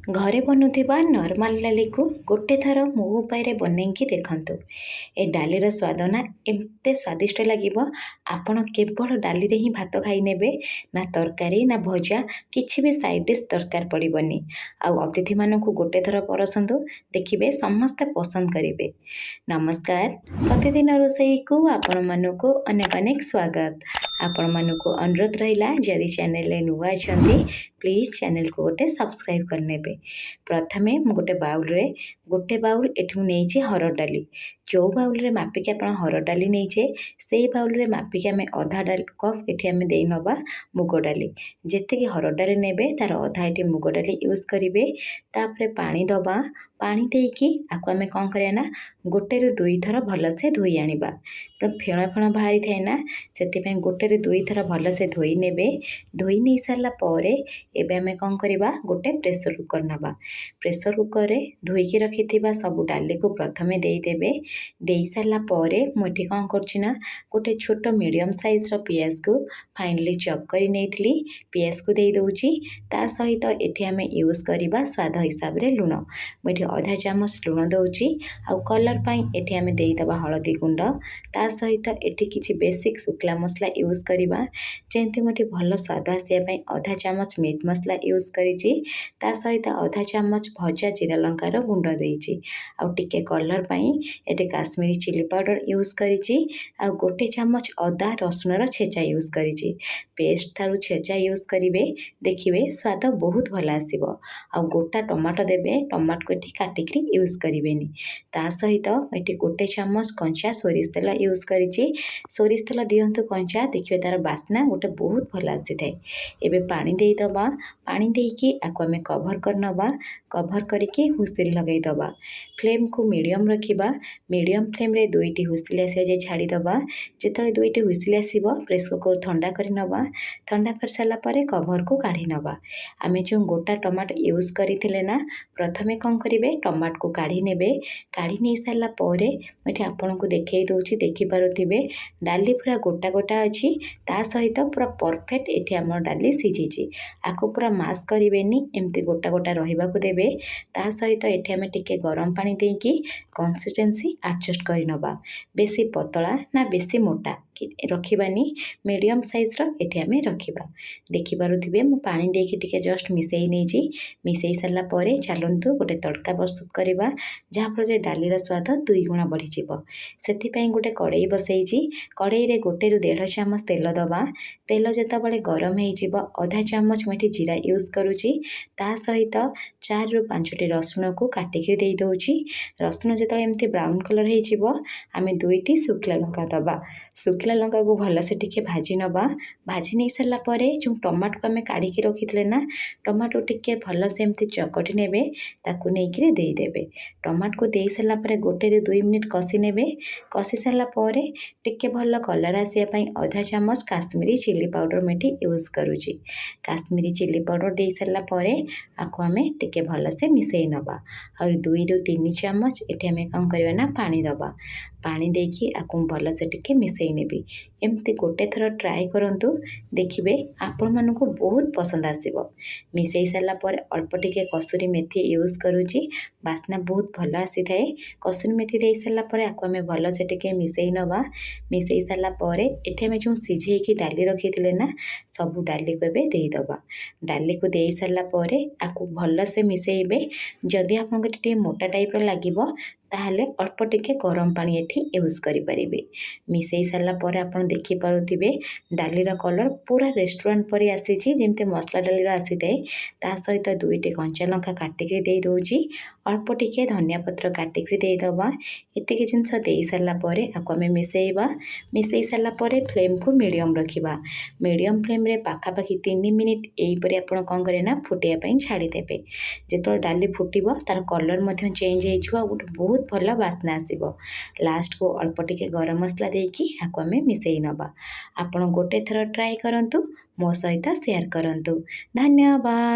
घरे बनुथिबा नॉर्मल डाली को गोटे थर मो उपाय बनैकी देखंतु। ए डालीर स्वाद ना एमते स्वादिष्ट लागिबो। आपण केवल डाली रे ही भात खाई नेबे, ना तरकारी ना भजा किछि भी साइड डिश दरकार पड़िबनी। आउ अतिथि मानकु गोटे थर परसंतु, देखिबे समस्त पसंद करिवे। नमस्कार, प्रतिदिन रोषेई को आपण मानकु अनेक अनेक स्वागत। आपण मानकु अनुरोध रहिला जदि चैनल रे नुवा अछंती प्लीज चैनल को गोटे सब्सक्राइब करनेबे। प्रथमे मु गोटे बाउल एठू नेइछि हरड़ डाली। जो बाउल रे मापिके आपण हरड़ डाली नेइछे सेई बाउल रे मापिके हमें आधा कप एठी हमें देई नबा मुग डाली। जेते कि हरड़ डाली नेबे तार आधा एठी मुग डाली यूज करिवे। तापरे पानी दबा, पानी देकी आको हमें कौन करिया ना गोटे रु दुई थर भल से धोई आनिबा। तो फेण फेण बाहरी थाए ना, सेति गोटे रु दुई थर भल से धोई नेबे। धोई नहीं सारा पर एबे हमें कौन करिबा गोटे प्रेशर कुकर नबा। प्रेशर कुकर रे धोईकी रखिथिबा सब डाली को प्रथमे देई देबे। देई सारा पर मुठी कौन करछि ना गोटे छोट मीडियम साइज रो पियाज को फाइनली चॉप करी नेइथली। पियाज को देई दउची। ता सहित एठी हमें यूज करिबा स्वाद हिसाब रे लुण। मुठी आधा चामच लुण दउची। आउ कलर पाई एठी हमें देई दबा हळदी गुंड। ता सहित एठी किछि बेसिक शुक्ला मसला यूज करिबा। जेंति मुठी भल स्वाद आसिया पाई आधा चामच मीट मसला यूज करिछि। ता सहित आधा चामच भजा जीरा लंकार गुंड देइछि। आउ टिके कलर पाई एठी काश्मीरी चिली पाउडर यूज करिछि। आउ गोटे चामच अदा रसुन रो छेचा यूज करिछि। पेस्ट थारु छेचा यूज करिवे, देखिवे स्वाद बहुत भल आसीबो। आउ गोटा टमाटो देबे, टमाटो को एठी काटिकरी यूज करिवेनी। ता सहित एठी गोटे चामच कंचा सोरिष तेल यूज करिछि। सोरिष तेल दियंतु कंचा, देखिवे तार बास्ना गोटे बहुत भल आसी थाए। एबे पानी देई दबा। पानी देकी आको हमें कवर कर नबा। कवर करके हुइसिल लगाई दबा। फ्लेम को मीडियम रखिबा। मीडियम फ्लेम रे दुईटी हुइसिल आसिया जे छाड़ी दबा। जेतले दुईटी हुइसिल आसीबो प्रेशर कुकर ठंडा करि नबा। ठंडा कर साला परे कवर को काढी नबा। आमे जो गोटा टमाटो यूज करिथिले ना, प्रथमे कौन करिवे टमाटो को काढी नेबे। काढी नै साला परे मटे आपन को देखै दउची, देखि पारुथिबे डाली पूरा गोटा गोटा अछि। ता सहित पूरा परफेक्ट एठी हमर डाली सिझिछि। आको पूरा मास करिवेनी, एमती गोटा गोटा रहिबा को देबे। ता सहित एठी हमें टिके गरम पानी देकी कंसिस्टेंसी एडजस्ट करि नबा। बेसी पतला ना बेसी मोटा रखिबानी, मीडियम साइज रो एठी हमें रखिबा। देखि पारुथिबे मु पानी देकी टिके जस्ट मिसेई नेछि। मिसेई साला परे चलंतु गोटे तड़का प्रस्तुत करिबा, जहा फल डाली रो स्वाद दुई गुणा बढ़ी जिवो। सेति पई गोटे कड़ाई बसैछि। कड़ाई रे गोटे रु 1.5 चामच तेल दबा। तेल जेतबेले गरम हेइ जिवो, आधा चामच मेठी जीरा यूज करूछि। ता सहित 4 रु 5टी रसुन को काटिके देई दउछि। रसुन जेतबेले एमती ब्राउन कलर हेइ जिवो, आमे दुईटी शुक्ला लंका दबा। शुक्ला लंका को भल से टिके भाजी नबा। भाजी नै सरला परे जो टमाटो को आमे काढिके रखितले ना, टमाटो टिके भल से एमती चकटी नेबे। ताकू नेइकिरे देई देबे। टमाटो को देई सरला परे गोटे रु 2 मिनिट कसी नेबे। कसी सरला परे टिके भल कलर आसिया पाई आधा चामच काश्मीरी चिली पाउडर मेठी यूज करूछि। काश्मीरी चिली पाउडर देई सरला परे आको हमें टिके भल से मिसेई नबा। और 2 रु 3 चामच एठी हमें कौन करबा ना पानी दबा। पानी देकी आको भल से टिके मिसेई नेबी। एमती गोटे थर ट्राई करंतु, देखिबे आपण मानको बहुत पसंद आसीबो। मिसेई सरला परे अल्प टिके कसूरी मेथी यूज करूछि। बास्ना बहुत भल आसी थाए। कसूरी मेथी देई सरला परे आको हमें भल से टिके मिसेई नबा। मिसेई सरला परे एठी हमें जो सिझेकी डाली रखिथिले ना, सब डाली को एबे देई दबा। डाली को देई सरला परे आको भल से मिसेइबे। जदि आपन को टिके मोटा टाइप रो लागिबो, ताहले अल्प टिके गरम पानी एठी यूज करि परिबे। मिसेई सरला परे आपन देखि पारुथिबे डाली रो कलर पूरा रेस्टोरेंट परि आसीछि, जेमते मसला डाली रो आसीते। ता सहित दुईटी कंचा लंका काटिके देई दउछि। अल्प टिके धनिया पत्र काटिके देई दबा। एतिके जिंस देई सरला परे आको हमें मिसेइबा। मिसेई सरला परे फ्लेम को मीडियम रखिबा। मीडियम फ्लेम रे पाखापाखि 3 मिनिट एई परे आपण कौन करे ना फुटिया पई छाड़ी देबे। जेतोल डाली फुटिबो तार कलर मध्य चेंज हेइछो, गोटे बहुत भल बास्ना आसीबो। लास्ट को अल्प टिके गरम मसला देकी आको हमें मिसेई नबा। आपण गोटे थर ट्राई करंतु, मो सहित शेयर करंतु। धन्यवाद।